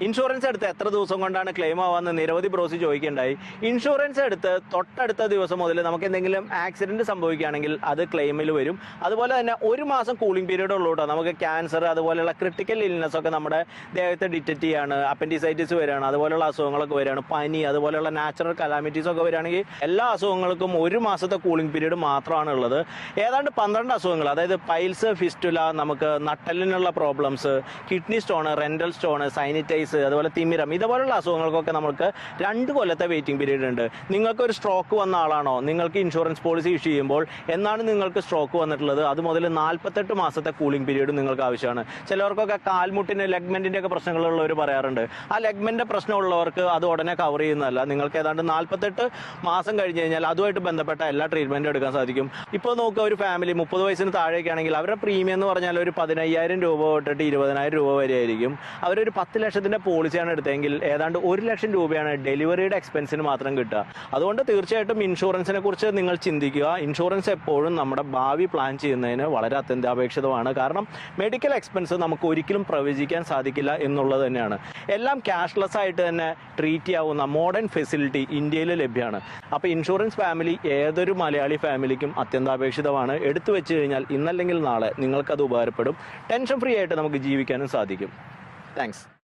Insurance എടുത്ത് എത്ര ദിവസം കൊണ്ടാണ് ക്ലെയിം ആവാന്ന് നിരവധി ബ്രോസ് ചോദിക്കേണ്ടായി. ഇൻഷുറൻസ് എടുത്ത് തൊട്ടടുത്ത ദിവസം മുതൽ നമുക്ക് എന്തെങ്കിലും ആക്സിഡന്റ് സംഭവിക്കുകയാണെങ്കിൽ അത് ക്ലെയിമിൽ വരും. അതുപോലെ തന്നെ ഒരു മാസം കൂളിംഗ് പീരീഡ് ഉള്ളൂ കേട്ടോ. നമുക്ക് ക്യാൻസർ അതുപോലെയുള്ള ക്രിട്ടിക്കൽ ഇൽനെസ് ഒക്കെ നമ്മുടെ ദേഹത്ത് ഡിറ്റക്ട് ചെയ്യാണ്, അപ്പൻഡിസൈറ്റിസ് വരികയാണ്, അതുപോലെയുള്ള അസുഖങ്ങളൊക്കെ വരികയാണ്, പനി അതുപോലെയുള്ള നാച്ചുറൽ കലാമിറ്റീസ് ഒക്കെ വരികയാണെങ്കിൽ എല്ലാ അസുഖങ്ങൾക്കും ഒരു മാസത്തെ കൂളിംഗ് പീരീഡ് മാത്രമാണ് ഉള്ളത്. ഏതാണ്ട് 12 അസുഖങ്ങൾ, അതായത് പൈൽസ്, ഫിസ്റ്റുല, നമുക്ക് നട്ടലിനുള്ള പ്രോബ്ലംസ്, കിഡ്നി സ്റ്റോൺ, റെൻഡൽ സ്റ്റോൺ, സൈനിറ്റൈസ്, അതുപോലെ തിമിരം, ഇതുപോലുള്ള അസുഖങ്ങൾക്കൊക്കെ നമുക്ക് 2 കൊല്ലത്തെ വെയിറ്റിംഗ് പീരീഡ് ഉണ്ട്. നിങ്ങൾക്ക് ഒരു സ്ട്രോക്ക് വന്ന ആളാണോ, നിങ്ങൾക്ക് ഇൻഷുറൻസ് പോളിസി ഇഷ്യൂ ചെയ്യുമ്പോൾ എന്നാണ് നിങ്ങൾക്ക് സ്ട്രോക്ക് വന്നിട്ടുള്ളത് അത് മുതൽ 48 മാസത്തെ കൂളിംഗ് പീരീഡ് നിങ്ങൾക്ക് ആവശ്യമാണ്. ചിലവർക്കൊക്കെ കാൽമുട്ടിന് ലെഗ്മെന്റിന്റെ ഒക്കെ പ്രശ്നങ്ങളുള്ളവർ പറയാറുണ്ട്. ആ ലെഗ്മെന്റിന്റെ പ്രശ്നമുള്ളവർക്ക് അത് ഉടനെ കവർ ചെയ്യുന്നതല്ല. നിങ്ങൾക്ക് ഏതാണ്ട് 48 മാസം കഴിഞ്ഞ് കഴിഞ്ഞാൽ അതുമായിട്ട് ബന്ധപ്പെട്ട എല്ലാ ട്രീറ്റ്മെന്റും എടുക്കാൻ സാധിക്കും. ഇപ്പോൾ നോക്കുക, ഒരു ഫാമിലി 30 വയസ്സിന് താഴേക്കാണെങ്കിൽ അവരുടെ പ്രീമിയം എന്ന് പറഞ്ഞാൽ ഒരു 15,000 രൂപ തൊട്ടിട്ട് 20,000 രൂപ വരെ ആയിരിക്കും. അവരൊരു 10 ലക്ഷത്തിന്റെ പോളിസിയാണ് എടുത്തതെങ്കിൽ ഏതാണ്ട് 1 ലക്ഷം രൂപയാണ് ഡെലിവറിയുടെ എക്സ്പെൻസിന് മാത്രം കിട്ടുക. അതുകൊണ്ട് തീർച്ചയായിട്ടും ഇൻഷുറൻസിനെ കുറിച്ച് നിങ്ങൾ ചിന്തിക്കുക. ഇൻഷുറൻസ് എപ്പോഴും നമ്മുടെ ഭാവി പ്ലാൻ ചെയ്യുന്നതിന് വളരെ അത്യന്താപേക്ഷിതമാണ്. കാരണം മെഡിക്കൽ എക്സ്പെൻസ് നമുക്ക് ഒരിക്കലും പ്രവചിക്കാൻ സാധിക്കില്ല എന്നുള്ളത് തന്നെയാണ്. എല്ലാം ക്യാഷ്ലെസ് ആയിട്ട് തന്നെ ട്രീറ്റ് ചെയ്യാവുന്ന മോഡേൺ ഫെസിലിറ്റി ഇന്ത്യയിൽ ലഭ്യമാണ്. അപ്പോൾ ഇൻഷുറൻസ് ഫാമിലി ഏതൊരു മലയാളി ഫാമിലിക്കും അത്യന്താപേക്ഷിതമാണ്. എടുത്തു വെച്ച് കഴിഞ്ഞാൽ ഇന്നല്ലെങ്കിൽ നാളെ നിങ്ങൾക്കത് ഉപകാരപ്പെടും. ടെൻഷൻ ഫ്രീ ആയിട്ട് നമുക്ക് ജീവിക്കാനും സാധിക്കും. താങ്ക്സ്.